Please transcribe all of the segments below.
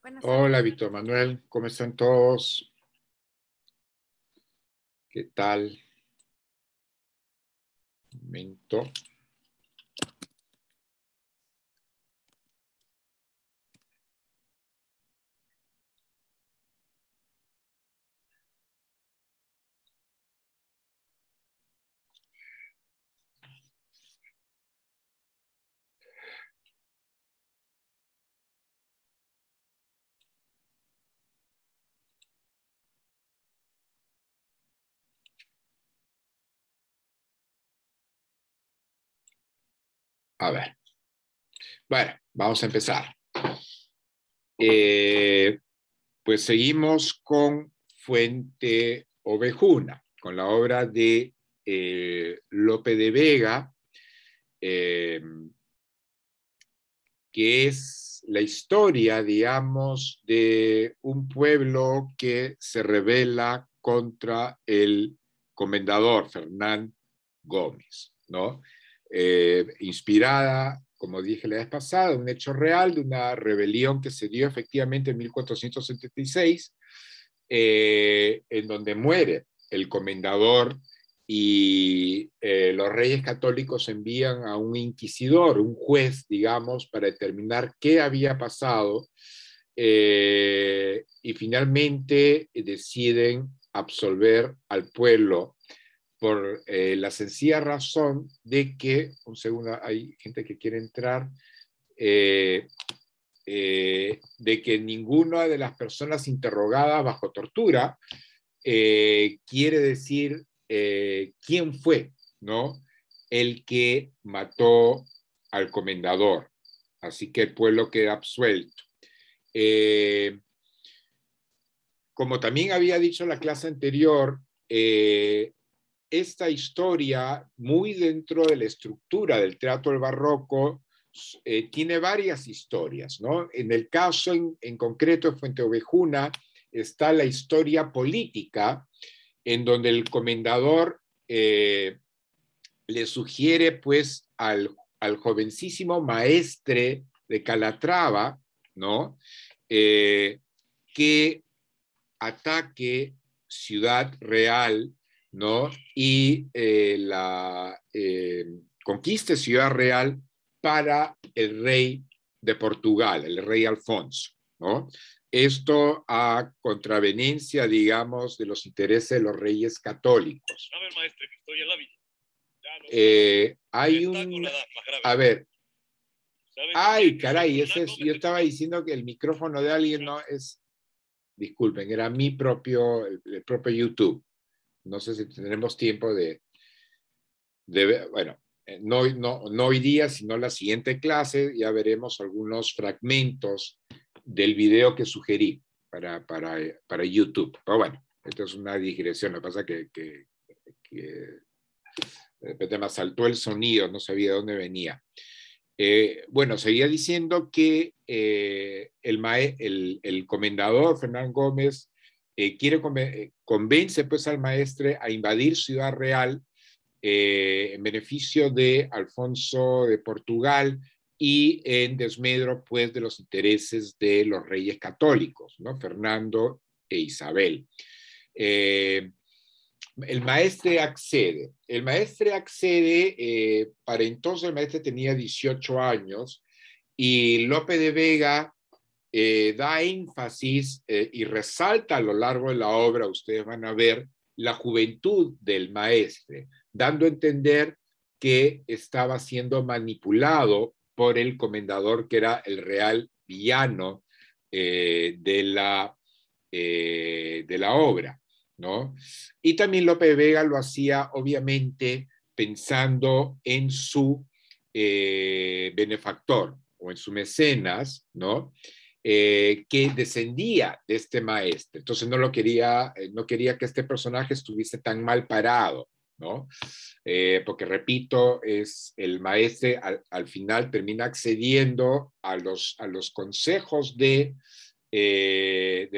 Buenas tardes. Hola, Víctor Manuel, ¿cómo están todos? ¿Qué tal? Un momento. A ver. Bueno, vamos a empezar. Pues seguimos con Fuente Ovejuna, con la obra de Lope de Vega, que es la historia, digamos, de un pueblo que se rebela contra el comendador Fernán Gómez, ¿no? Inspirada, como dije la vez pasada, un hecho real de una rebelión que se dio efectivamente en 1476, en donde muere el comendador y los reyes católicos envían a un inquisidor, un juez, digamos, para determinar qué había pasado, y finalmente deciden absolver al pueblo por la sencilla razón de que, un segundo, hay gente que quiere entrar, de que ninguna de las personas interrogadas bajo tortura quiere decir quién fue, ¿no? El que mató al comendador. Así que el pueblo queda absuelto. Como también había dicho en la clase anterior, esta historia, muy dentro de la estructura del teatro del barroco, tiene varias historias, ¿no? En el caso en concreto de Fuenteovejuna está la historia política, en donde el comendador le sugiere pues al jovencísimo maestre de Calatrava, ¿no? Que ataque Ciudad Real, ¿no? Y conquiste Ciudad Real para el rey de Portugal, el rey Alfonso, ¿no? Esto a contraveniencia, digamos, de los intereses de los reyes católicos. A ver, maestre, que estoy en la villa. Hay un... A ver. Ay, caray, yo estaba diciendo que el micrófono de alguien no es... Disculpen, era mi propio, el propio YouTube. No sé si tendremos tiempo de bueno, no hoy día, sino la siguiente clase, ya veremos algunos fragmentos del video que sugerí para YouTube. Pero bueno, esto es una digresión, lo que pasa que de repente me saltó el sonido, no sabía de dónde venía. Bueno, seguía diciendo que el comendador Fernán Gómez convence pues al maestre a invadir Ciudad Real en beneficio de Alfonso de Portugal y en desmedro pues de los intereses de los reyes católicos, ¿no? Fernando e Isabel. El maestre accede. El maestre accede, para entonces el maestre tenía 18 años y Lope de Vega da énfasis y resalta a lo largo de la obra, ustedes van a ver, la juventud del maestre, dando a entender que estaba siendo manipulado por el comendador que era el real villano de la obra, ¿no? Y también Lope de Vega lo hacía obviamente pensando en su benefactor o en su mecenas, ¿no? Que descendía de este maestre. Entonces no quería que este personaje estuviese tan mal parado, ¿no? Porque repito, es el maestre al final termina accediendo a los consejos del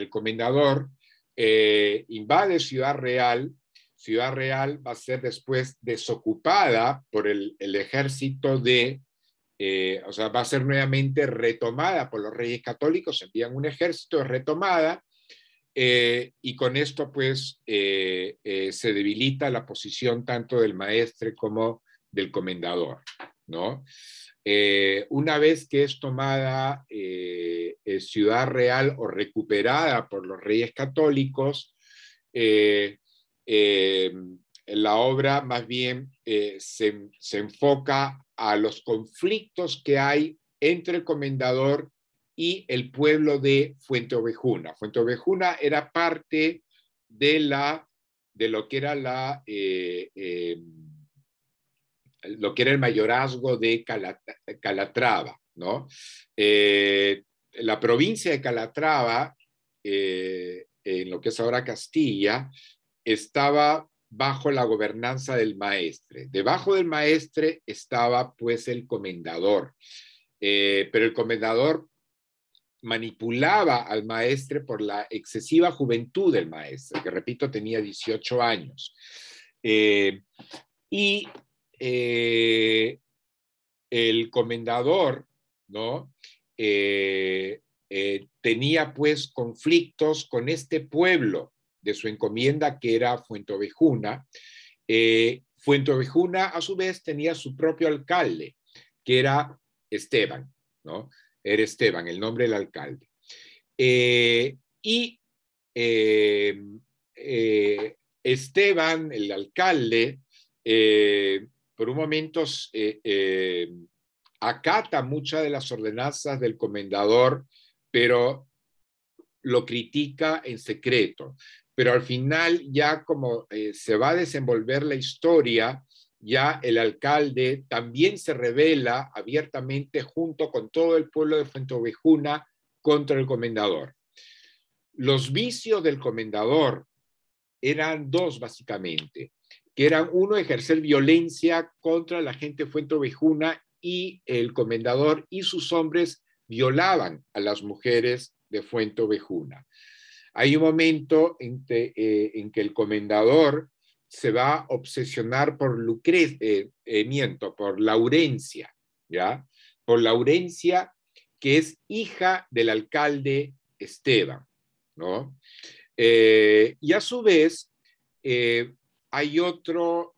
comendador, invade Ciudad Real. Ciudad Real va a ser después desocupada por el ejército de o sea, va a ser nuevamente retomada por los reyes católicos, envían un ejército, es retomada, y con esto pues se debilita la posición tanto del maestre como del comendador, ¿no? Una vez que es tomada Ciudad Real o recuperada por los reyes católicos, la obra más bien se enfoca a los conflictos que hay entre el comendador y el pueblo de Fuenteovejuna. Fuenteovejuna era parte de lo que era lo que era el mayorazgo de Calatrava, ¿no? La provincia de Calatrava, en lo que es ahora Castilla, estaba bajo la gobernanza del maestre. Debajo del maestre estaba pues el comendador, pero el comendador manipulaba al maestre por la excesiva juventud del maestre, que repito tenía 18 años. Y el comendador, ¿no? Tenía pues conflictos con este pueblo de su encomienda que era Fuenteovejuna. Fuenteovejuna a su vez tenía su propio alcalde, que era Esteban, ¿no? Era Esteban, el nombre del alcalde. Esteban, el alcalde, por un momento acata muchas de las ordenanzas del comendador, pero lo critica en secreto. Pero al final, ya como se va a desenvolver la historia, ya el alcalde también se rebela abiertamente junto con todo el pueblo de Fuenteovejuna contra el comendador. Los vicios del comendador eran dos básicamente, que eran uno, ejercer violencia contra la gente de Fuenteovejuna, y el comendador y sus hombres violaban a las mujeres de Fuenteovejuna. Hay un momento en que el comendador se va a obsesionar por por Laurencia, ¿ya? Por Laurencia, que es hija del alcalde Esteban, ¿no? Y a su vez, hay otro,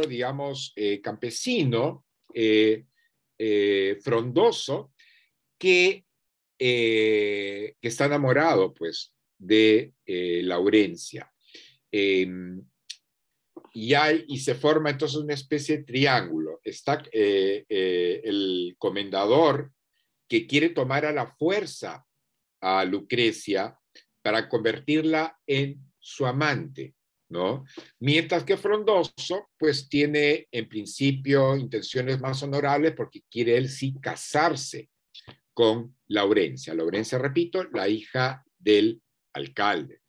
digamos, campesino, frondoso, que está enamorado, pues, de Laurencia. Y se forma entonces una especie de triángulo. Está el comendador, que quiere tomar a la fuerza a Lucrecia para convertirla en su amante, ¿no? Mientras que Frondoso, pues tiene en principio intenciones más honorables, porque quiere él sí casarse con Laurencia. Laurencia, repito, la hija del alcalde.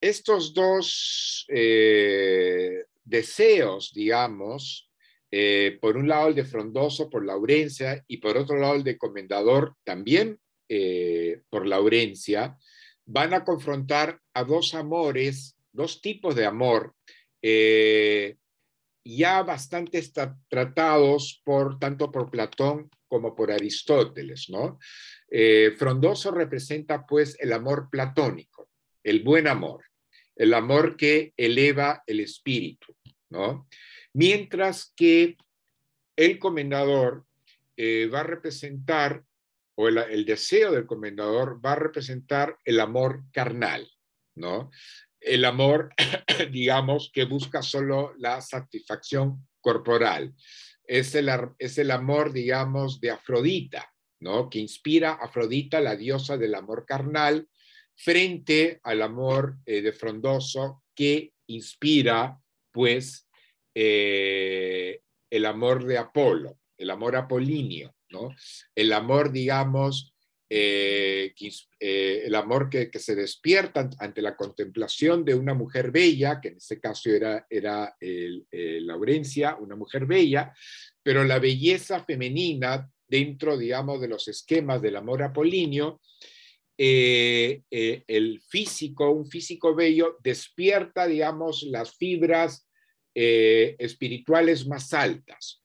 Estos dos deseos, digamos, por un lado el de Frondoso por Laurencia, y por otro lado el de Comendador también por Laurencia, van a confrontar a dos amores, dos tipos de amor, ya bastante tratados tanto por Platón como por Aristóteles, ¿no? Frondoso representa pues el amor platónico, el buen amor, el amor que eleva el espíritu, ¿no? Mientras que el comendador va a representar, o el deseo del comendador va a representar el amor carnal, ¿no? El amor, digamos, que busca solo la satisfacción corporal. Es el amor, digamos, de Afrodita, ¿no? Que inspira a Afrodita, la diosa del amor carnal, frente al amor de Frondoso, que inspira, pues, el amor de Apolo, el amor apolíneo, ¿no? El amor, digamos, el amor que se despierta ante la contemplación de una mujer bella, que en este caso era Laurencia, una mujer bella, pero la belleza femenina dentro, digamos, de los esquemas del amor apolíneo, un físico bello despierta, digamos, las fibras espirituales más altas,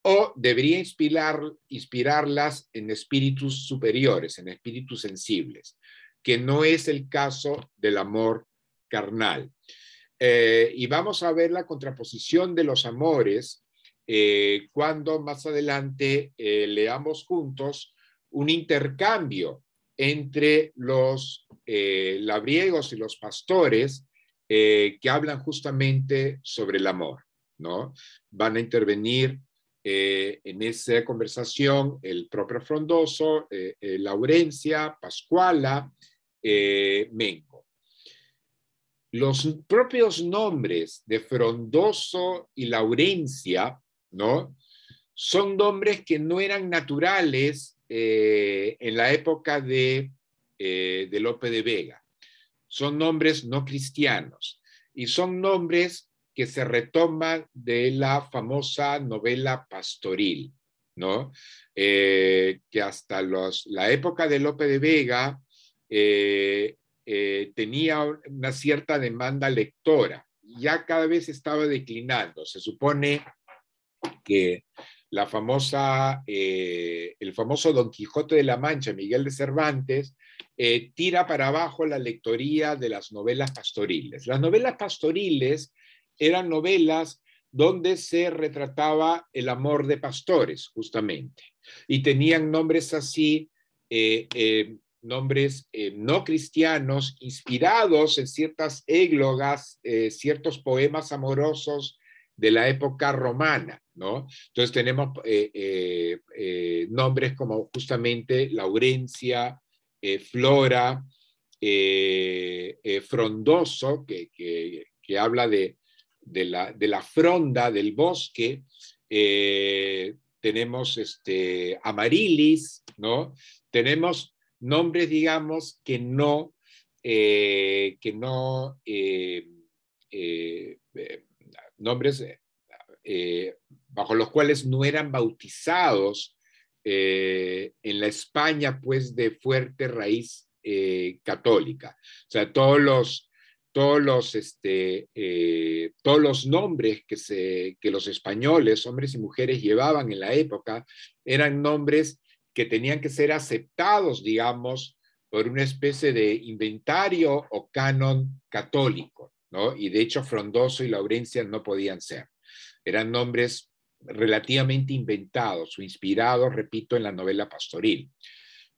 o debería inspirarlas en espíritus superiores, en espíritus sensibles, que no es el caso del amor carnal. Y vamos a ver la contraposición de los amores cuando más adelante leamos juntos un intercambio entre los labriegos y los pastores que hablan justamente sobre el amor, ¿no? Van a intervenir en esa conversación el propio Frondoso, Laurencia, Pascuala, Mengo. Los propios nombres de Frondoso y Laurencia, ¿no? Son nombres que no eran naturales en la época de Lope de Vega. Son nombres no cristianos y son nombres que se retoman de la famosa novela pastoril, ¿no? Que hasta la época de Lope de Vega tenía una cierta demanda lectora. Ya cada vez estaba declinando. Se supone que el famoso Don Quijote de la Mancha, Miguel de Cervantes, tira para abajo la lectoría de las novelas pastoriles. Las novelas pastoriles eran novelas donde se retrataba el amor de pastores, justamente, y tenían nombres así, nombres no cristianos, inspirados en ciertas églogas, ciertos poemas amorosos de la época romana, ¿no? Entonces tenemos nombres como justamente Laurencia, Flora, Frondoso, que habla de la fronda del bosque, tenemos Amarilis, ¿no? Tenemos nombres, digamos, que no nombres bajo los cuales no eran bautizados en la España, pues, de fuerte raíz católica. O sea, todos los nombres que los españoles, hombres y mujeres, llevaban en la época eran nombres que tenían que ser aceptados, digamos, por una especie de inventario o canon católico, ¿no? Y de hecho Frondoso y Laurencia no podían ser. Eran nombres relativamente inventados o inspirados, repito, en la novela pastoril.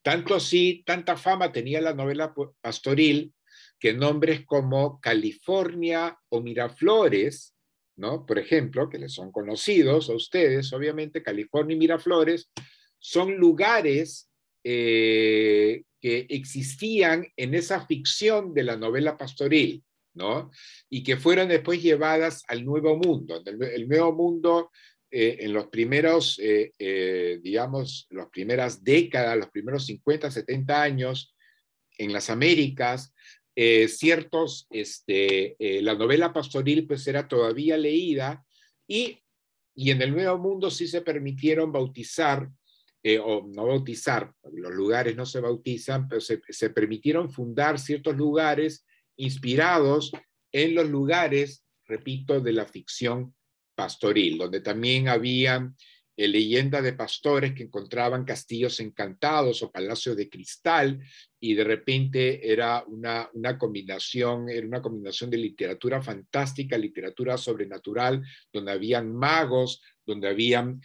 Tanto así, tanta fama tenía la novela pastoril que nombres como California o Miraflores, ¿no? Por ejemplo, que les son conocidos a ustedes, obviamente, California y Miraflores, son lugares que existían en esa ficción de la novela pastoril, ¿no? Y que fueron después llevadas al Nuevo Mundo. El Nuevo Mundo, en los primeros, digamos, las primeras décadas, los primeros 50, 70 años, en las Américas, la novela pastoril pues era todavía leída y en el Nuevo Mundo sí se permitieron bautizar, o no bautizar, los lugares no se bautizan, pero se permitieron fundar ciertos lugares inspirados en los lugares, repito, de la ficción pastoril, donde también había leyendas de pastores que encontraban castillos encantados o palacios de cristal, y de repente era una combinación de literatura fantástica, literatura sobrenatural, donde habían magos, donde habían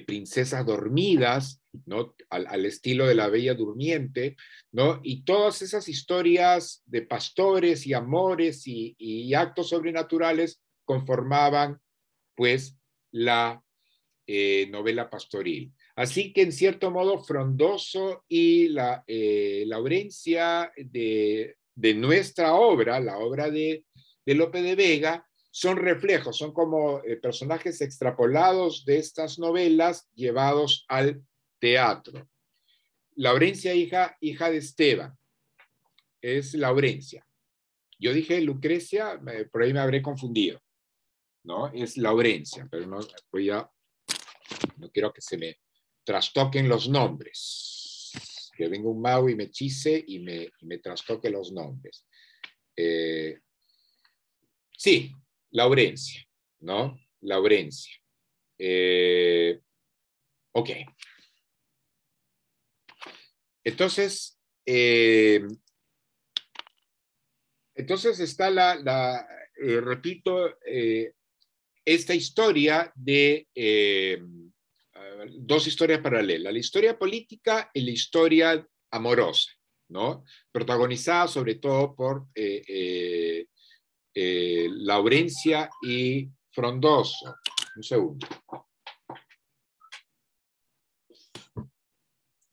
princesas dormidas, ¿no? Al estilo de la Bella Durmiente, ¿no? Y todas esas historias de pastores y amores y actos sobrenaturales conformaban, pues, la novela pastoril. Así que, en cierto modo, Frondoso y Laurencia de nuestra obra, la obra de Lope de Vega, son reflejos, son como personajes extrapolados de estas novelas llevados al teatro. Laurencia, hija de Esteban, es Laurencia. Yo dije Lucrecia, por ahí me habré confundido, ¿no? Es Laurencia, pero no quiero que se me trastoquen los nombres, que venga un mago y me hechice y me trastoque los nombres. Sí, Laurencia, ¿no? Laurencia. Ok. Entonces, está repito, esta historia de dos historias paralelas, la historia política y la historia amorosa, ¿no? Protagonizada sobre todo por Laurencia y Frondoso. Un segundo.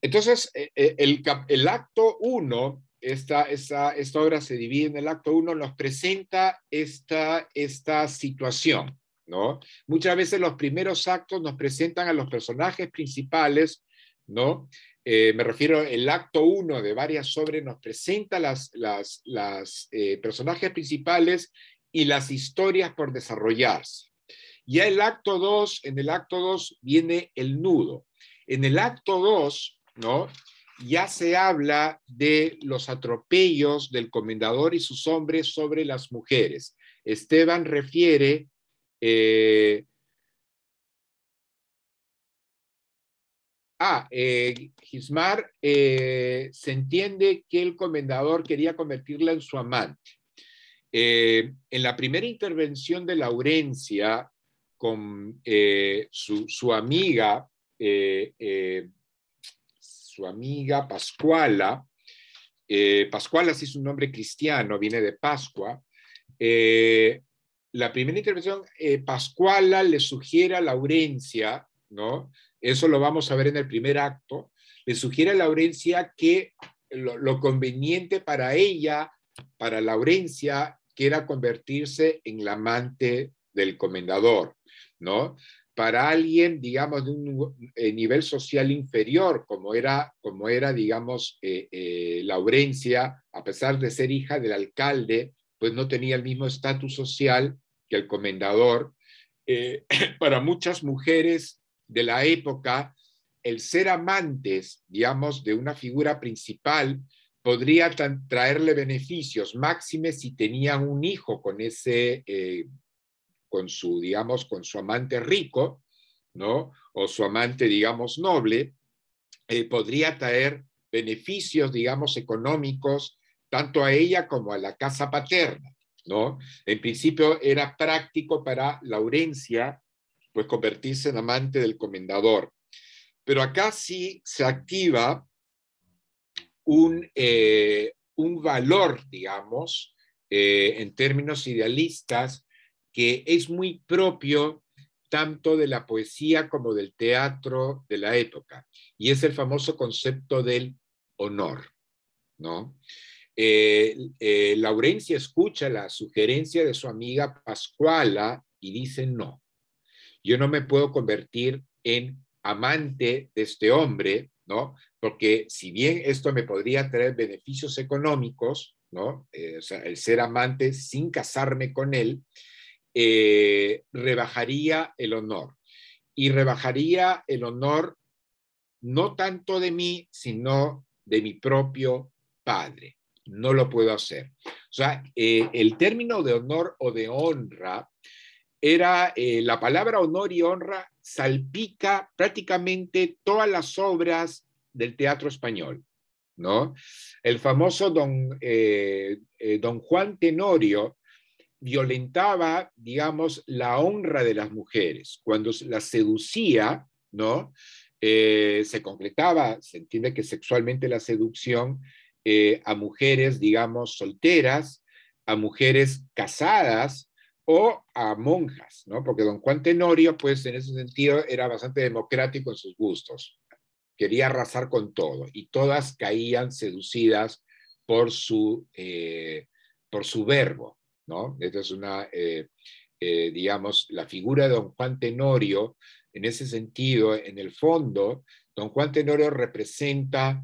Entonces, el acto 1, esta obra se divide en el acto 1, nos presenta esta situación, ¿no? Muchas veces los primeros actos nos presentan a los personajes principales, ¿no? Me refiero, el acto 1 de varias obras nos presenta las personajes principales y las historias por desarrollarse. Ya en el acto 2 viene el nudo. En el acto 2, ¿no? Ya se habla de los atropellos del comendador y sus hombres sobre las mujeres. Esteban refiere Gismar se entiende que el comendador quería convertirla en su amante. En la primera intervención de Laurencia con su amiga Pascuala, Pascuala sí es un nombre cristiano, viene de Pascua. La primera intervención, Pascuala le sugiere a Laurencia, ¿no? Eso lo vamos a ver en el primer acto, le sugiere a Laurencia que lo conveniente para ella, para Laurencia, que era convertirse en la amante del comendador, ¿no? Para alguien, digamos, de un nivel social inferior, como era digamos, Laurencia, a pesar de ser hija del alcalde, pues no tenía el mismo estatus social que el comendador. Para muchas mujeres de la época, el ser amantes, digamos, de una figura principal podría traerle beneficios, máxime si tenían un hijo con con su amante rico, ¿no? O su amante, digamos, noble, podría traer beneficios, digamos, económicos, tanto a ella como a la casa paterna, ¿no? En principio era práctico para Laurencia, pues convertirse en amante del comendador. Pero acá sí se activa un valor, digamos, en términos idealistas, que es muy propio tanto de la poesía como del teatro de la época, y es el famoso concepto del honor, ¿no? Laurencia escucha la sugerencia de su amiga Pascuala y dice: no, yo no me puedo convertir en amante de este hombre, ¿no? Porque si bien esto me podría traer beneficios económicos, ¿no? O sea, el ser amante sin casarme con él, rebajaría el honor. Y rebajaría el honor no tanto de mí, sino de mi propio padre. No lo puedo hacer. O sea, el término de honor o de honra era, la palabra honor y honra salpica prácticamente todas las obras del teatro español, ¿no? El famoso don Juan Tenorio violentaba, digamos, la honra de las mujeres. Cuando las seducía, ¿no? Se concretaba, se entiende que sexualmente la seducción, a mujeres, digamos, solteras, a mujeres casadas o a monjas, ¿no? Porque don Juan Tenorio, pues en ese sentido, era bastante democrático en sus gustos. Quería arrasar con todo y todas caían seducidas por su verbo, ¿no? Esta es digamos, la figura de don Juan Tenorio, en ese sentido, en el fondo, don Juan Tenorio representa,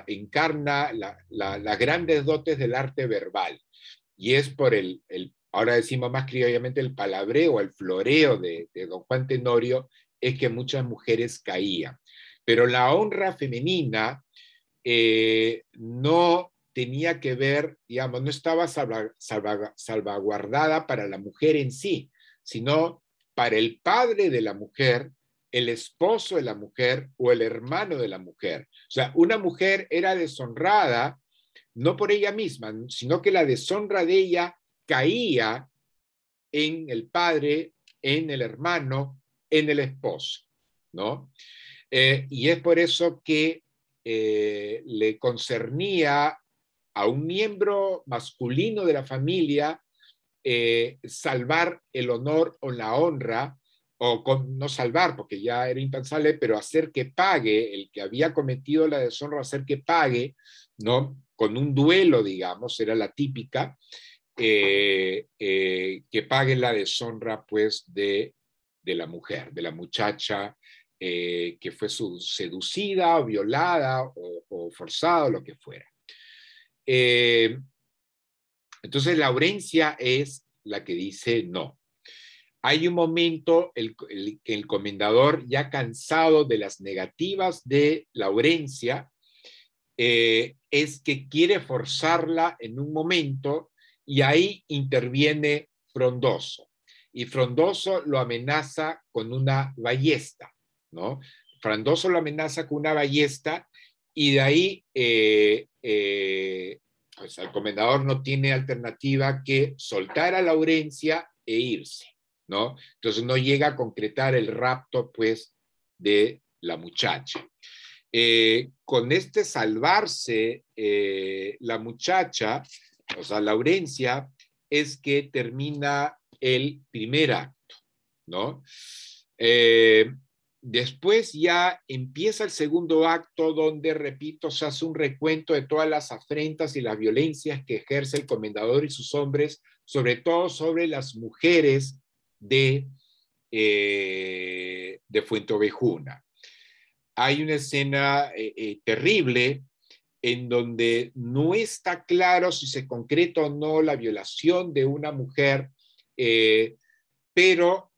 encarna las grandes dotes del arte verbal, y es por ahora decimos más criollamente, el palabreo, el floreo de don Juan Tenorio, es que muchas mujeres caían. Pero la honra femenina no tenía que ver, digamos, no estaba salvaguardada para la mujer en sí, sino para el padre de la mujer, el esposo de la mujer o el hermano de la mujer. O sea, una mujer era deshonrada no por ella misma, sino que la deshonra de ella caía en el padre, en el hermano, en el esposo, ¿no? Y es por eso que le concernía a un miembro masculino de la familia salvar el honor o la honra, o no salvar, porque ya era impensable, pero hacer que pague, el que había cometido la deshonra, hacer que pague, ¿no? Con un duelo, digamos, era la típica, que pague la deshonra, pues, de la mujer, de la muchacha que fue seducida, o violada, o forzada, o lo que fuera. Entonces, Laurencia es la que dice no. Hay un momento que el comendador, ya cansado de las negativas de Laurencia, es que quiere forzarla en un momento, y ahí interviene Frondoso. Y Frondoso lo amenaza con una ballesta, ¿no? Frondoso lo amenaza con una ballesta, y de ahí pues el comendador no tiene alternativa que soltar a Laurencia e irse, ¿no? Entonces no llega a concretar el rapto, pues, de la muchacha. Con este salvarse la muchacha, o sea, Laurencia, es que termina el primer acto, ¿no? Después ya empieza el segundo acto, donde, repito, se hace un recuento de todas las afrentas y las violencias que ejerce el comendador y sus hombres, sobre todo sobre las mujeres de Fuenteovejuna. Hay una escena terrible en donde no está claro si se concreta o no la violación de una mujer, pero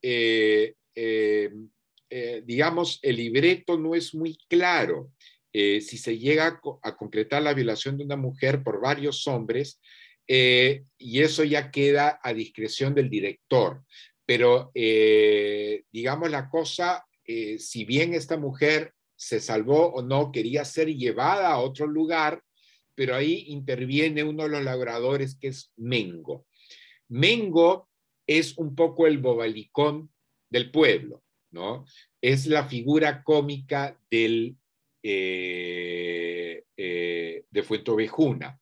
digamos, el libreto no es muy claro si se llega a concretar la violación de una mujer por varios hombres, y eso ya queda a discreción del director. Pero, digamos, la cosa, si bien esta mujer se salvó o no, quería ser llevada a otro lugar, pero ahí interviene uno de los labradores, que es Mengo. Mengo es un poco el bobalicón del pueblo, ¿no? Es la figura cómica de Fuenteovejuna.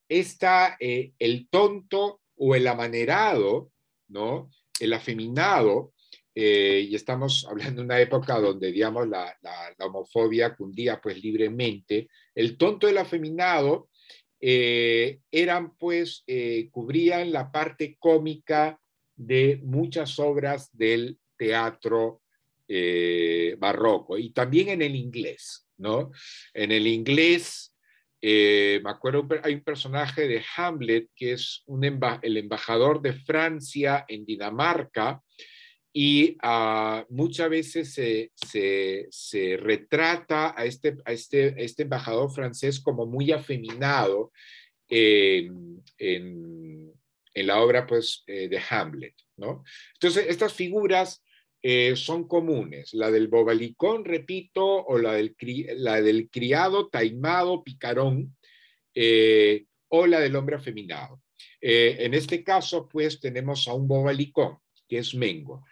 Está el tonto o el amanerado, ¿no? El afeminado, y estamos hablando de una época donde, digamos, la homofobia cundía, pues, libremente. El tonto y el afeminado eran, pues, cubrían la parte cómica de muchas obras del teatro barroco, y también en el inglés, ¿no? En el inglés, me acuerdo, hay un personaje de Hamlet que es el embajador de Francia en Dinamarca, y muchas veces se retrata a este embajador francés como muy afeminado en la obra, pues, de Hamlet, ¿no? Entonces, estas figuras son comunes: la del bobalicón, repito, o la del criado taimado picarón, o la del hombre afeminado. En este caso, pues, tenemos a un bobalicón, que es Mengo.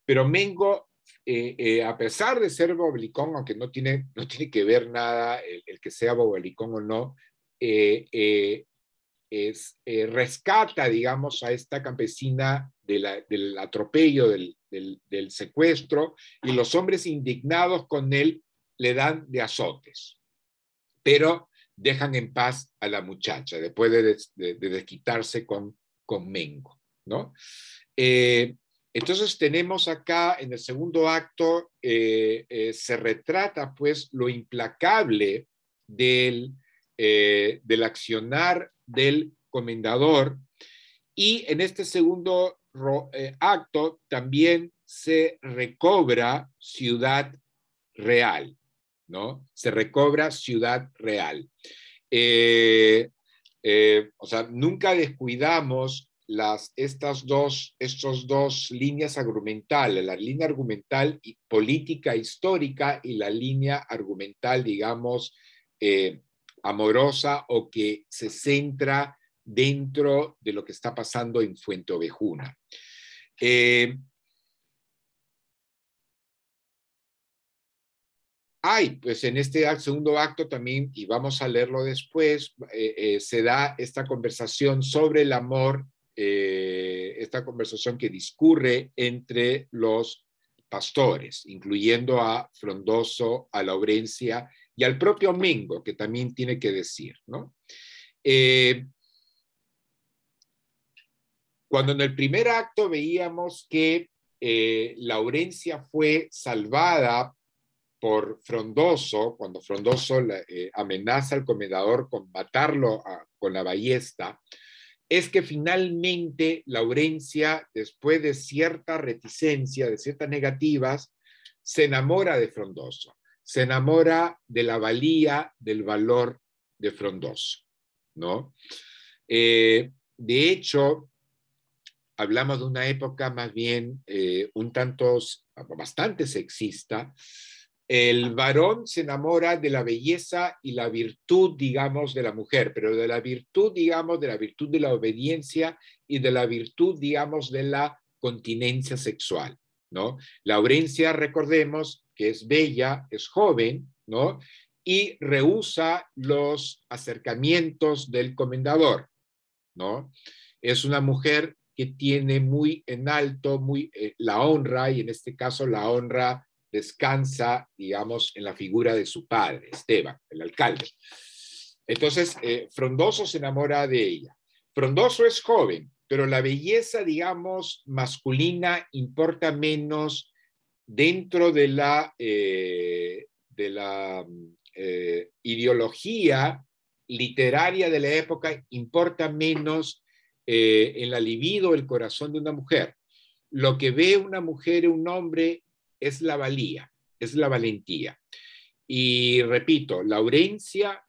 Pero Mengo, a pesar de ser bobalicón, aunque no tiene que ver nada el que sea bobalicón o no, rescata, digamos, a esta campesina del atropello, del secuestro, y los hombres indignados con él le dan de azotes, pero dejan en paz a la muchacha después de desquitarse con Mengo, ¿no? Entonces tenemos acá en el segundo acto, se retrata, pues, lo implacable del accionar del comendador, y en este segundo acto también se recobra Ciudad Real, ¿no? Se recobra Ciudad Real. O sea, nunca descuidamos estos dos líneas argumentales, la línea argumental política histórica y la línea argumental, digamos, amorosa o que se centra dentro de lo que está pasando en Fuenteovejuna. Pues en este segundo acto también, y vamos a leerlo después, se da esta conversación sobre el amor, esta conversación que discurre entre los pastores, incluyendo a Frondoso, a Laurencia y al propio Mengo, que también tiene que decir, ¿no? Cuando en el primer acto veíamos que Laurencia fue salvada por Frondoso, cuando Frondoso amenaza al comendador con matarlo con la ballesta, es que finalmente Laurencia, después de cierta reticencia, de ciertas negativas, se enamora de Frondoso, se enamora de la valía, del valor de Frondoso, ¿no? De hecho, hablamos de una época más bien bastante sexista. El varón se enamora de la belleza y la virtud, digamos, de la mujer, pero de la virtud, digamos, de la virtud de la obediencia y de la virtud, digamos, de la continencia sexual, ¿no? Laurencia, recordemos que es bella, es joven, ¿no? Y rehúsa los acercamientos del comendador, ¿no? Es una mujer que tiene muy en alto la honra, y en este caso la honra descansa, digamos, en la figura de su padre, Esteban, el alcalde. Entonces, Frondoso se enamora de ella. Frondoso es joven, pero la belleza, digamos, masculina importa menos dentro de la ideología literaria de la época, importa menos en la libido, el corazón de una mujer. Lo que ve una mujer en un hombre es la valía, es la valentía. Y repito, Laurencia,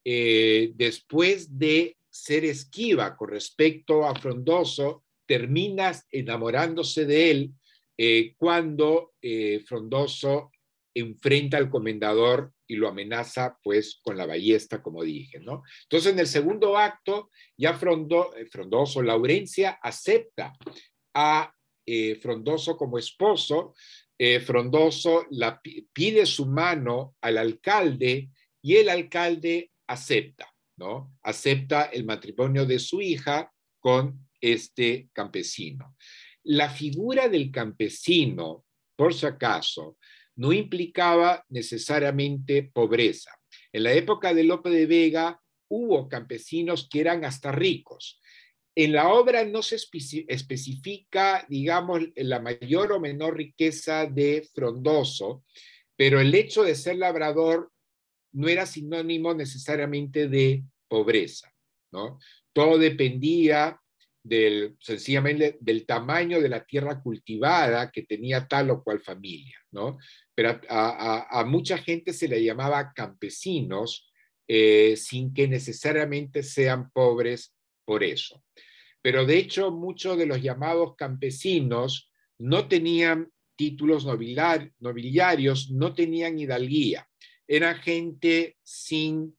después de ser esquiva con respecto a Frondoso, termina enamorándose de él cuando Frondoso enfrenta al comendador y lo amenaza pues con la ballesta, como dije, ¿no? Entonces en el segundo acto ya Frondoso, Laurencia acepta a Frondoso como esposo. Frondoso pide su mano al alcalde y el alcalde acepta, ¿no? Acepta el matrimonio de su hija con este campesino. La figura del campesino, por si acaso, no implicaba necesariamente pobreza. En la época de Lope de Vega hubo campesinos que eran hasta ricos. En la obra no se especifica, digamos, la mayor o menor riqueza de Frondoso, pero el hecho de ser labrador no era sinónimo necesariamente de pobreza, ¿no? Todo dependía sencillamente del tamaño de la tierra cultivada que tenía tal o cual familia, ¿no? Pero a mucha gente se le llamaba campesinos sin que necesariamente sean pobres por eso. Pero de hecho muchos de los llamados campesinos no tenían títulos nobiliarios, no tenían hidalguía, era gente sin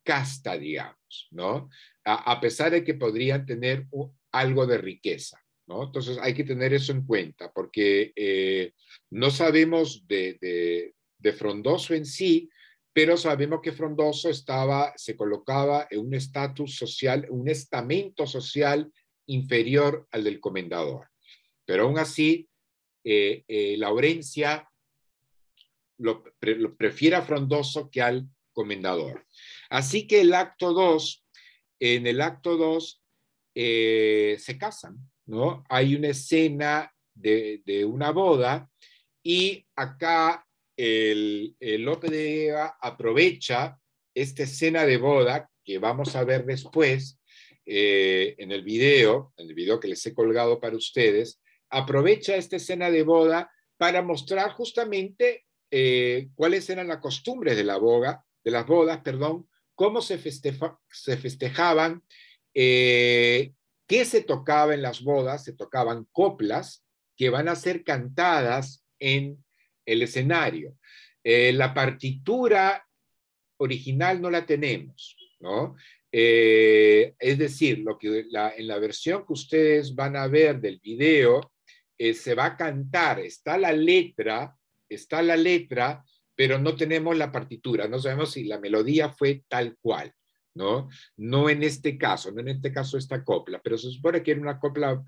casta, digamos, ¿no? A pesar de que podrían tener algo de riqueza, ¿no? Entonces hay que tener eso en cuenta, porque no sabemos de Frondoso en sí, pero sabemos que Frondoso se colocaba en un estatus social, un estamento social inferior al del comendador. Pero aún así, Laurencia lo prefiere a Frondoso que al comendador. Así que en el acto 2 se casan, ¿no? Hay una escena de una boda y acá el Lope de Vega aprovecha esta escena de boda que vamos a ver después en el video que les he colgado para ustedes, aprovecha esta escena de boda para mostrar justamente cuáles eran las costumbres de las bodas, cómo se festejaban, qué se tocaba en las bodas. Se tocaban coplas que van a ser cantadas en el escenario. La partitura original no la tenemos, ¿no? Es decir, en la versión que ustedes van a ver del video, se va a cantar, está la letra, pero no tenemos la partitura, no sabemos si la melodía fue tal cual, ¿no? No en este caso, esta copla, pero se supone que era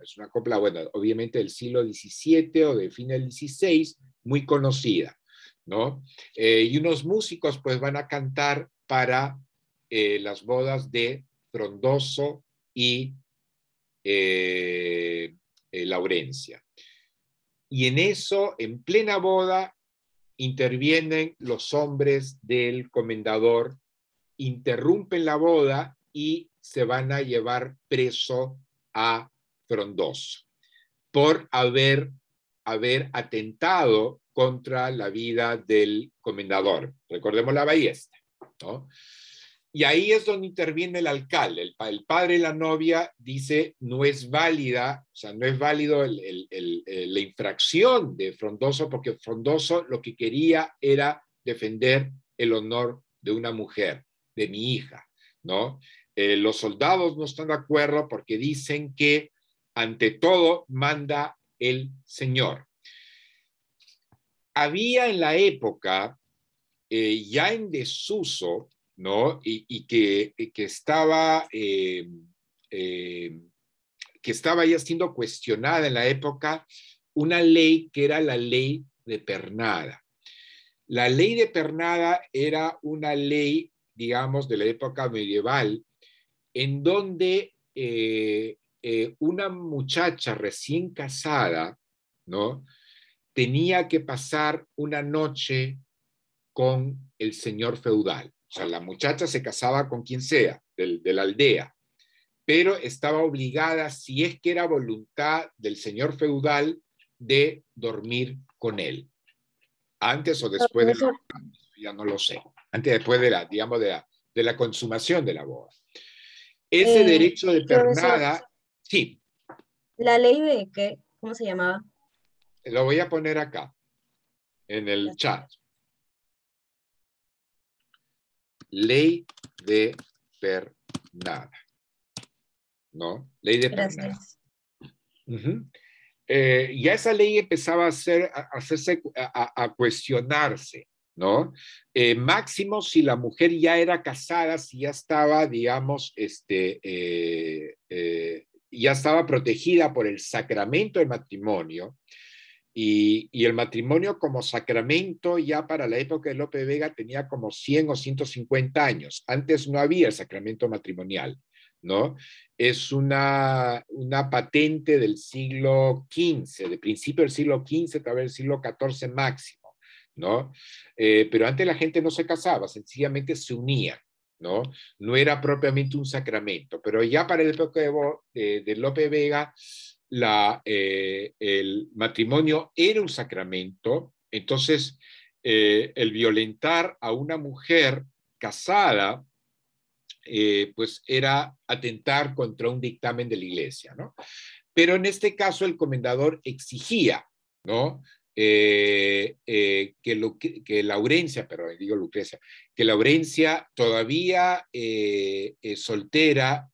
es una copla, bueno, obviamente del siglo XVII o de fin del XVI, muy conocida, ¿no? Y unos músicos pues van a cantar para las bodas de Frondoso y Laurencia. Y en eso, en plena boda, intervienen los hombres del comendador, interrumpen la boda y se van a llevar preso a Frondoso por haber atentado contra la vida del comendador. Recordemos la ballesta, ¿no? Y ahí es donde interviene el alcalde. El padre de la novia dice, no es válida, o sea, no es válido la infracción de Frondoso, porque Frondoso lo que quería era defender el honor de una mujer, de mi hija, ¿no? Los soldados no están de acuerdo porque dicen que ante todo manda el Señor. Había en la época, ya en desuso, ¿no? Y que estaba ya siendo cuestionada en la época, una ley que era la ley de pernada. La ley de pernada era una ley, digamos, de la época medieval, en donde una muchacha recién casada, ¿no? Tenía que pasar una noche con el señor feudal. O sea, la muchacha se casaba con quien sea, de la aldea, pero estaba obligada, si es que era voluntad del señor feudal, de dormir con él. Antes o después de la boda, ya no lo sé. Antes o después de la, digamos, de la consumación de la boda. Ese derecho de pernada, sí. ¿La ley de qué? ¿Cómo se llamaba? Lo voy a poner acá, en el chat. Ley de pernada, ¿no? Ley de pernada. Gracias. Ya esa ley empezaba a cuestionarse, ¿no? Máximo si la mujer ya era casada, si ya estaba, digamos, ya estaba protegida por el sacramento del matrimonio, y el matrimonio como sacramento ya para la época de Lope de Vega tenía como 100 o 150 años. Antes no había el sacramento matrimonial, ¿no? Es una patente del siglo XV, de principio del siglo XV, tal vez del siglo XIV máximo, ¿no? Pero antes la gente no se casaba, sencillamente se unía, ¿no? No era propiamente un sacramento, pero ya para la época de Lope de Vega, el matrimonio era un sacramento. Entonces el violentar a una mujer casada pues era atentar contra un dictamen de la iglesia, ¿no? Pero en este caso el comendador exigía, ¿no? Que Laurencia, perdón, digo Lucrecia, que Laurencia todavía soltera,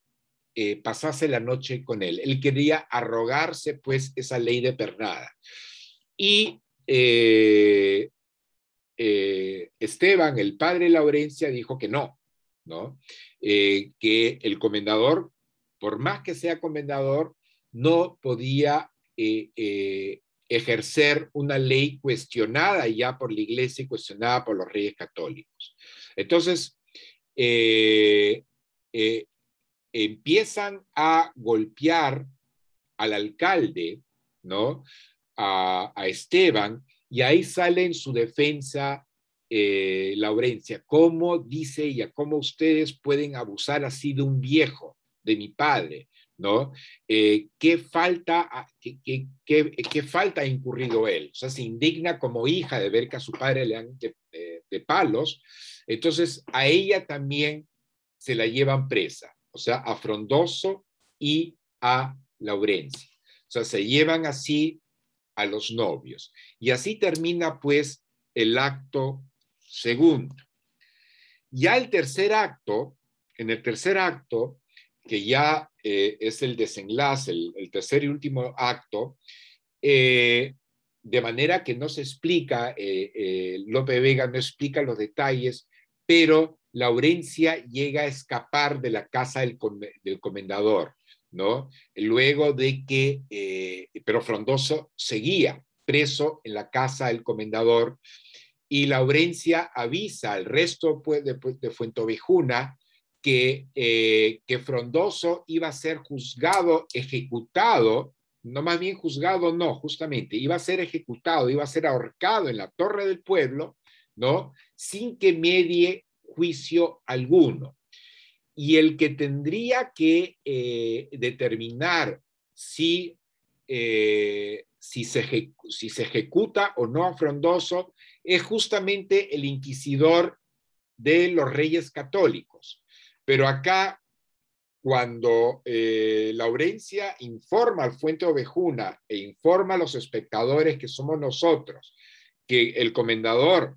pasase la noche con él. Él quería arrogarse pues esa ley de pernada. Y Esteban, el padre de Laurencia, dijo que no, ¿no? Que el comendador, por más que sea comendador, no podía ejercer una ley cuestionada ya por la iglesia y cuestionada por los reyes católicos. Entonces, empiezan a golpear al alcalde, ¿no? A Esteban, y ahí sale en su defensa Laurencia. ¿Cómo, dice ella, cómo ustedes pueden abusar así de un viejo, de mi padre? ¿No? ¿Qué falta ha incurrido él? O sea, se indigna como hija de ver que a su padre le dan de palos. Entonces, a ella también se la llevan presa, o sea, a Frondoso y a Laurencia. O sea, se llevan así a los novios. Y así termina, pues, el acto segundo. Ya el tercer acto, en el tercer acto, que ya es el desenlace, el tercer y último acto, de manera que no se explica, Lope de Vega no explica los detalles, pero Laurencia llega a escapar de la casa del comendador, ¿no? Luego de que, pero Frondoso seguía preso en la casa del comendador, y Laurencia avisa al resto, pues, de Fuenteovejuna que Frondoso iba a ser juzgado, ejecutado, no, más bien juzgado no, justamente, iba a ser ejecutado, iba a ser ahorcado en la Torre del Pueblo, ¿no? Sin que medie juicio alguno. Y el que tendría que determinar si se ejecuta o no a Frondoso es justamente el inquisidor de los Reyes Católicos. Pero acá, cuando Laurencia informa al Fuenteovejuna e informa a los espectadores, que somos nosotros, que el comendador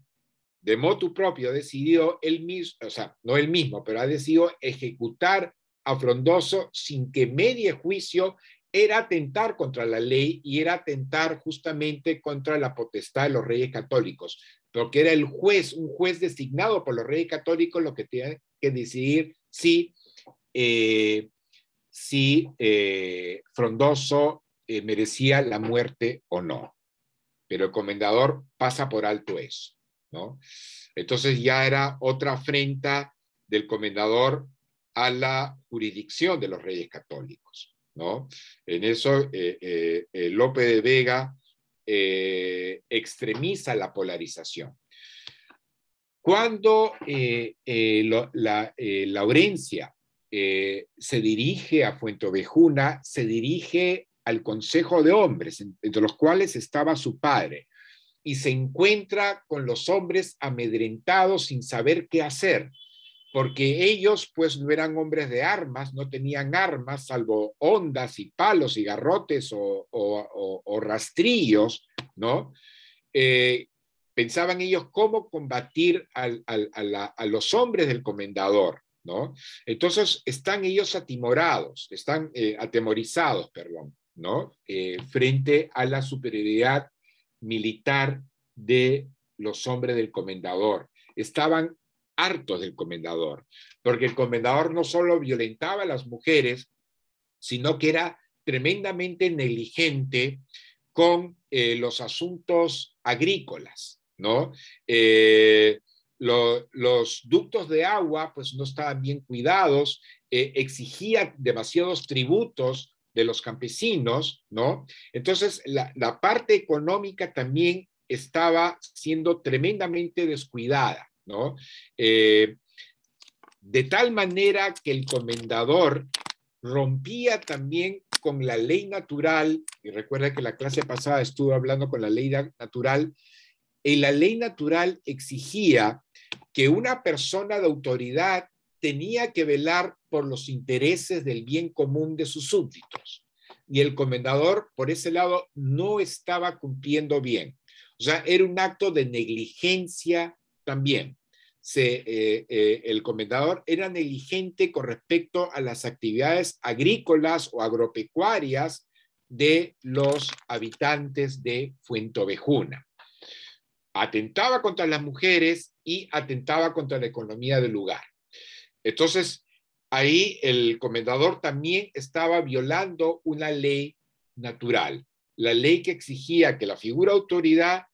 de motu propio decidió él mismo, o sea, no él mismo, pero ha decidido ejecutar a Frondoso sin que medie juicio, era atentar contra la ley y era atentar justamente contra la potestad de los Reyes Católicos, porque era el juez, un juez designado por los Reyes Católicos, lo que tenía que decidir si Frondoso merecía la muerte o no. Pero el comendador pasa por alto eso, ¿no? Entonces ya era otra afrenta del comendador a la jurisdicción de los Reyes Católicos, ¿no? En eso Lope de Vega extremiza la polarización. Cuando Laurencia se dirige a Fuenteovejuna, se dirige al Consejo de Hombres, entre los cuales estaba su padre, y se encuentra con los hombres amedrentados sin saber qué hacer, porque ellos pues no eran hombres de armas, no tenían armas salvo hondas y palos y garrotes o rastrillos, ¿no? Pensaban ellos cómo combatir a los hombres del comendador, ¿no? Entonces están ellos atemorizados, perdón, ¿no? Frente a la superioridad militar de los hombres del comendador. Estaban hartos del comendador, porque el comendador no solo violentaba a las mujeres, sino que era tremendamente negligente con los asuntos agrícolas, ¿no? Los ductos de agua pues no estaban bien cuidados, exigía demasiados tributos de los campesinos, ¿no? Entonces la parte económica también estaba siendo tremendamente descuidada, ¿no? De tal manera que el comendador rompía también con la ley natural, y recuerda que la clase pasada estuve hablando con la ley natural, y la ley natural exigía que una persona de autoridad tenía que velar por los intereses del bien común de sus súbditos. Y el comendador, por ese lado, no estaba cumpliendo bien. O sea, era un acto de negligencia también. El comendador era negligente con respecto a las actividades agrícolas o agropecuarias de los habitantes de Fuenteovejuna. Atentaba contra las mujeres y atentaba contra la economía del lugar. Entonces, ahí el comendador también estaba violando una ley natural, la ley que exigía que la figura de autoridad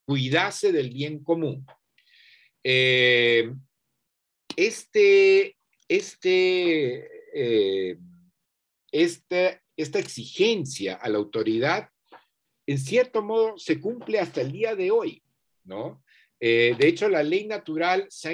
cuidase del bien común. Esta exigencia a la autoridad, en cierto modo, se cumple hasta el día de hoy, ¿no? De hecho, la ley natural se ha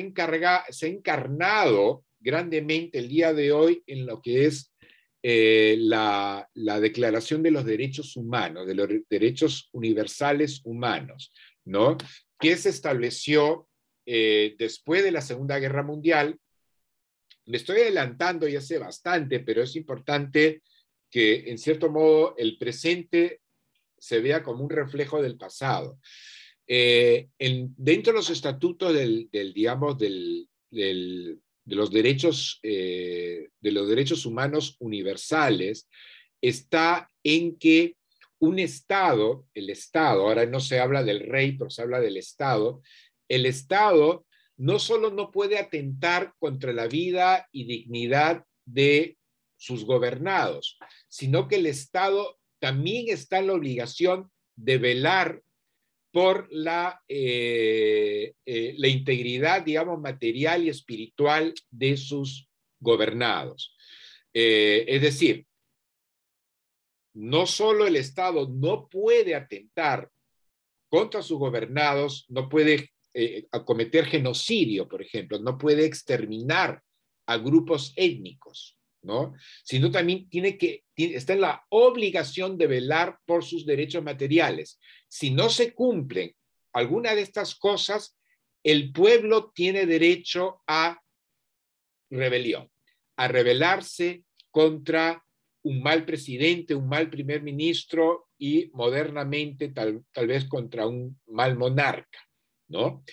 encarnado grandemente el día de hoy en lo que es la Declaración de los Derechos Humanos, de los derechos universales humanos, ¿no? Que se estableció después de la Segunda Guerra Mundial Me estoy adelantando, ya sé bastante, pero es importante que, en cierto modo, el presente se vea como un reflejo del pasado. Dentro de los estatutos digamos, de los derechos humanos universales, está en que un Estado, el Estado, ahora no se habla del rey, pero se habla del Estado, el Estado no solo no puede atentar contra la vida y dignidad de sus gobernados, sino que el Estado también está en la obligación de velar por la integridad, digamos, material y espiritual de sus gobernados. Es decir, no solo el Estado no puede atentar contra sus gobernados, no puede acometer genocidio, por ejemplo, no puede exterminar a grupos étnicos, ¿no? Sino también está en la obligación de velar por sus derechos materiales. Si no se cumplen alguna de estas cosas, el pueblo tiene derecho a rebelión, a rebelarse contra un mal presidente, un mal primer ministro y modernamente tal vez contra un mal monarca, ¿no?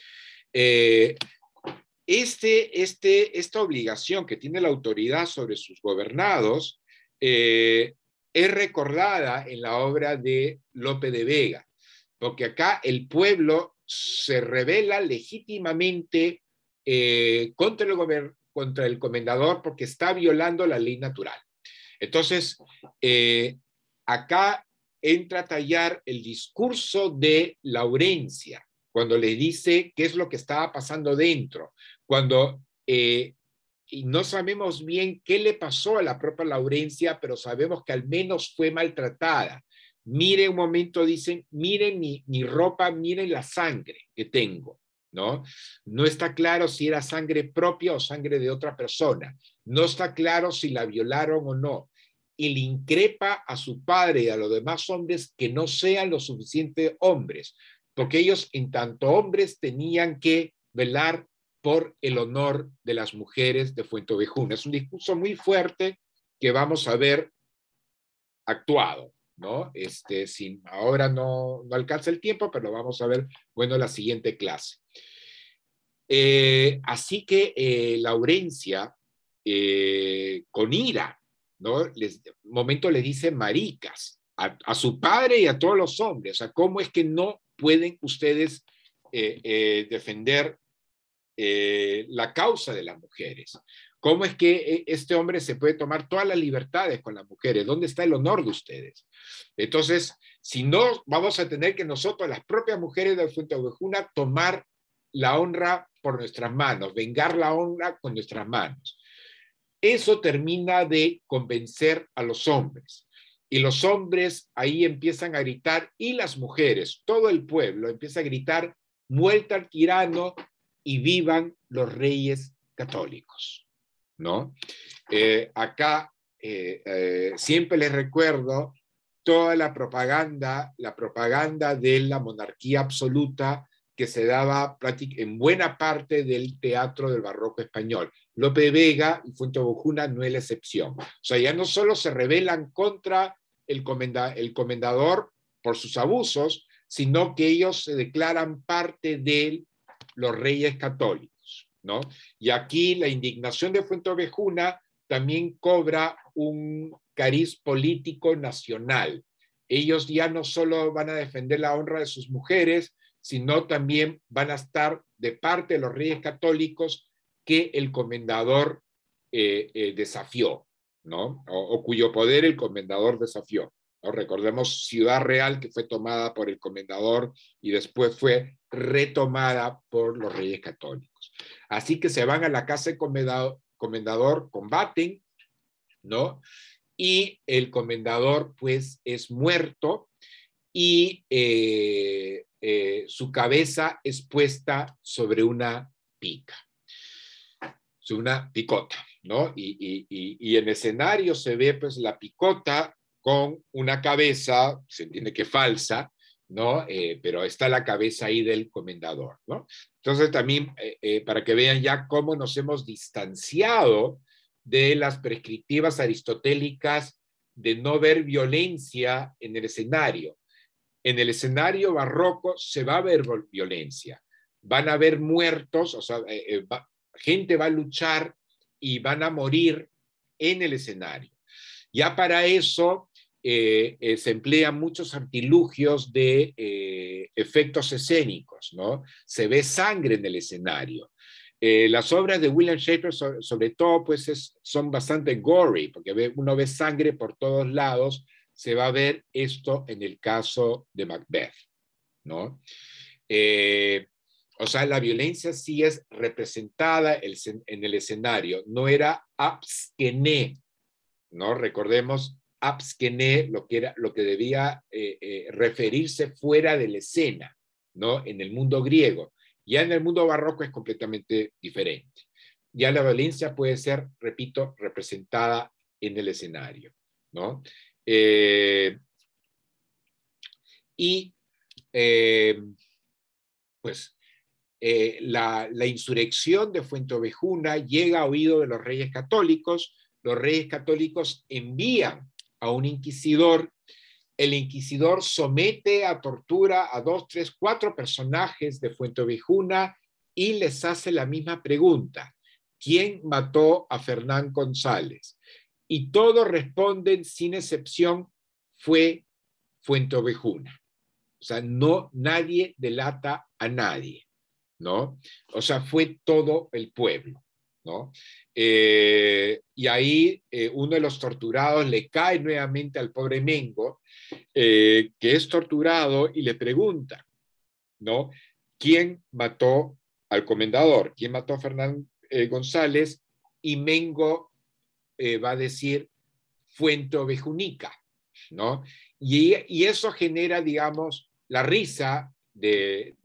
Esta obligación que tiene la autoridad sobre sus gobernados es recordada en la obra de Lope de Vega, porque acá el pueblo se rebela legítimamente contra el comendador porque está violando la ley natural. Entonces, acá entra a tallar el discurso de Laurencia, cuando le dice qué es lo que estaba pasando dentro, cuando y no sabemos bien qué le pasó a la propia Laurencia, pero sabemos que al menos fue maltratada. Miren un momento, dicen, miren mi ropa, miren la sangre que tengo, ¿no? No está claro si era sangre propia o sangre de otra persona. No está claro si la violaron o no. Y le increpa a su padre y a los demás hombres que no sean lo suficiente hombres, porque ellos, en tanto hombres, tenían que velar por el honor de las mujeres de Fuenteovejuna. Es un discurso muy fuerte que vamos a ver actuado, ¿no? Ahora no alcanza el tiempo, pero lo vamos a ver, bueno, en la siguiente clase. Así que Laurencia, con ira, ¿no? Un momento le dice maricas a su padre y a todos los hombres. O sea, ¿cómo es que no pueden ustedes defender la causa de las mujeres? ¿Cómo es que este hombre se puede tomar todas las libertades con las mujeres? ¿Dónde está el honor de ustedes? Entonces, si no, vamos a tener que nosotros, las propias mujeres de Fuenteovejuna, tomar la honra por nuestras manos, vengar la honra con nuestras manos. Eso termina de convencer a los hombres. Y los hombres ahí empiezan a gritar, y las mujeres, todo el pueblo empieza a gritar, muerta al tirano y vivan los reyes católicos, ¿no? Acá siempre les recuerdo toda la propaganda de la monarquía absoluta que se daba en buena parte del teatro del barroco español. Lope de Vega y Fuenteovejuna no es la excepción. O sea, ya no solo se rebelan contra el comendador por sus abusos, sino que ellos se declaran parte de los reyes católicos, ¿no? Y aquí la indignación de Fuenteovejuna también cobra un cariz político nacional. Ellos ya no solo van a defender la honra de sus mujeres, sino también van a estar de parte de los reyes católicos que el comendador desafió, ¿no? O cuyo poder el comendador desafió, ¿no? Recordemos Ciudad Real, que fue tomada por el comendador y después fue retomada por los reyes católicos. Así que se van a la casa del comendador, combaten, ¿no? Y el comendador, pues, es muerto y su cabeza es puesta sobre una pica, sobre una picota, ¿no? Y en escenario se ve, pues, la picota con una cabeza, se entiende que falsa, ¿no? Pero está la cabeza ahí del comendador, ¿no? Entonces también, para que vean ya cómo nos hemos distanciado de las prescriptivas aristotélicas de no ver violencia en el escenario. En el escenario barroco se va a ver violencia, van a haber muertos, o sea, gente va a luchar y van a morir en el escenario. Ya para eso se emplean muchos artilugios de efectos escénicos, ¿no? Se ve sangre en el escenario. Las obras de William Shakespeare, sobre todo, pues son bastante gory, porque uno ve sangre por todos lados. Se va a ver esto en el caso de Macbeth, ¿no? O sea, la violencia sí es representada en el escenario, no era absquené, ¿no? Recordemos absquené, lo que debía referirse fuera de la escena, ¿no? En el mundo griego. Ya en el mundo barroco es completamente diferente. Ya la violencia puede ser, repito, representada en el escenario, ¿no? Pues la insurrección de Fuenteovejuna llega a oído de los reyes católicos. Los reyes católicos envían a un inquisidor. El inquisidor somete a tortura a 2, 3, 4 personajes de Fuenteovejuna y les hace la misma pregunta: ¿quién mató a Fernán González? Y todos responden sin excepción: fue Fuenteovejuna. O sea, no, nadie delata a nadie, ¿no? O sea, fue todo el pueblo, ¿no? Y ahí uno de los torturados le cae nuevamente al pobre Mengo, que es torturado, y le pregunta, ¿no? ¿Quién mató al comendador? ¿Quién mató a Fernán González? Y Mengo va a decir Fuenteovejunica, ¿no? Y eso genera, digamos, la risa de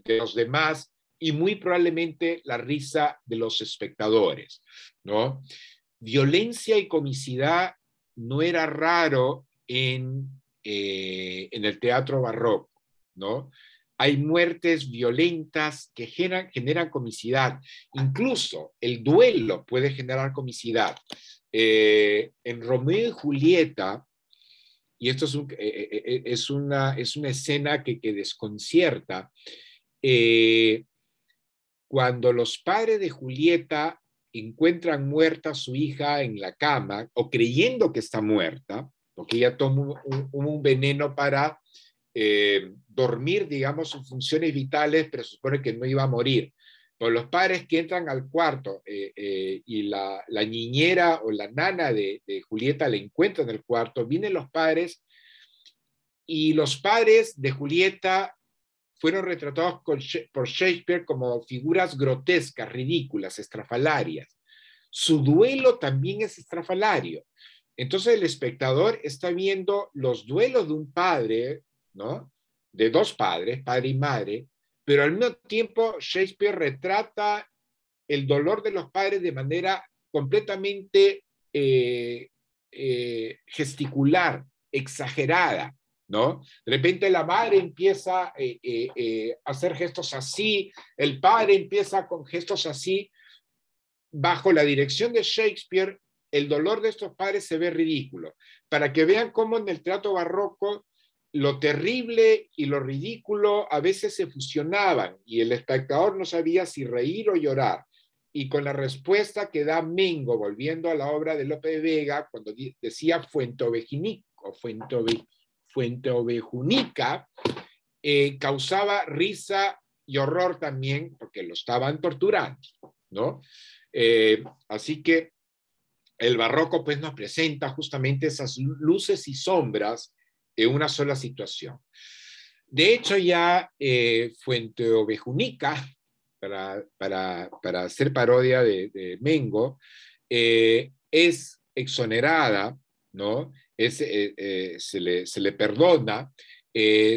los demás y muy probablemente la risa de los espectadores, ¿no? Violencia y comicidad no era raro en el teatro barroco, ¿no? Hay muertes violentas que generan comicidad. Incluso el duelo puede generar comicidad. En Romeo y Julieta, y esto es una escena que desconcierta, cuando los padres de Julieta encuentran muerta a su hija en la cama, o creyendo que está muerta, porque ella toma un veneno para dormir, digamos, sus funciones vitales, pero se supone que no iba a morir. Pero los padres que entran al cuarto y la niñera o la nana de Julieta la encuentran en el cuarto, vienen los padres y los padres de Julieta fueron retratados por Shakespeare como figuras grotescas, ridículas, estrafalarias. Su duelo también es estrafalario. Entonces el espectador está viendo los duelos de un padre, ¿no? De dos padres, padre y madre, pero al mismo tiempo Shakespeare retrata el dolor de los padres de manera completamente gesticular, exagerada, ¿no? De repente la madre empieza a hacer gestos así, el padre empieza con gestos así. Bajo la dirección de Shakespeare, el dolor de estos padres se ve ridículo, para que vean cómo en el teatro barroco lo terrible y lo ridículo a veces se fusionaban y el espectador no sabía si reír o llorar. Y con la respuesta que da Mengo, volviendo a la obra de Lope de Vega, cuando decía Fuenteovejunica, causaba risa y horror también porque lo estaban torturando, ¿no? Así que el barroco pues nos presenta justamente esas luces y sombras en una sola situación. De hecho ya Fuenteovejunica, para hacer parodia de Mengo, es exonerada, ¿no? Se le perdona,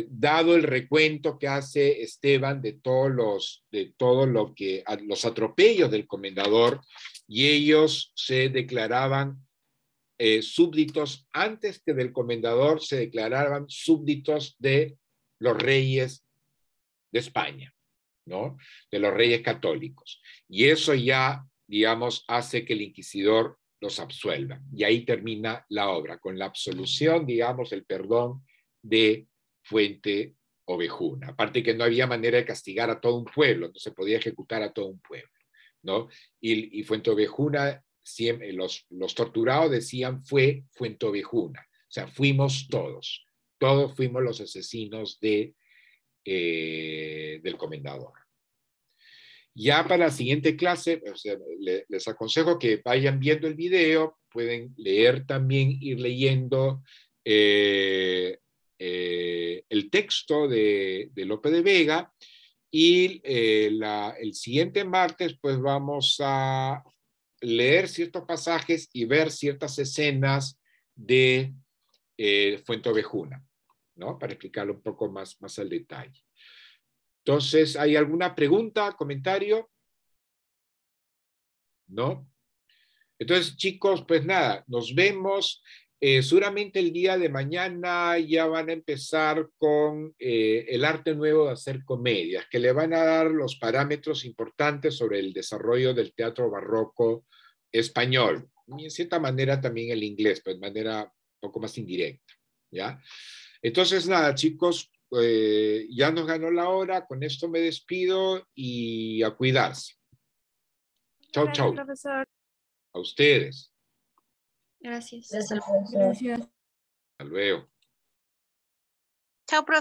dado el recuento que hace Esteban de los atropellos del comendador, y ellos se declaraban súbditos, antes que del comendador se declaraban súbditos de los reyes de España, ¿no? De los reyes católicos. Y eso ya, digamos, hace que el inquisidor los absuelva. Y ahí termina la obra, con la absolución, digamos, el perdón de Fuente Ovejuna. Aparte que no había manera de castigar a todo un pueblo, no se podía ejecutar a todo un pueblo, ¿no? Y Fuente Ovejuna, siempre, los torturados decían fue Fuente Ovejuna. O sea, fuimos todos. Todos fuimos los asesinos del comendador. Ya para la siguiente clase, o sea, les aconsejo que vayan viendo el video, pueden leer también, ir leyendo el texto de Lope de Vega, y el siguiente martes pues vamos a leer ciertos pasajes y ver ciertas escenas de Fuente Ovejuna, ¿no? Para explicarlo un poco más al detalle. Entonces, ¿hay alguna pregunta, comentario? ¿No? Entonces, chicos, pues nada, nos vemos. Seguramente el día de mañana ya van a empezar con el arte nuevo de hacer comedias, que le van a dar los parámetros importantes sobre el desarrollo del teatro barroco español. Y en cierta manera también el inglés, pero de manera un poco más indirecta, ¿ya? Entonces, nada, chicos, ya nos ganó la hora, con esto me despido y a cuidarse. Chau, Gracias, chau. profesor. A ustedes. Gracias. Gracias al profesor. Gracias. Hasta luego. Chao, profesor.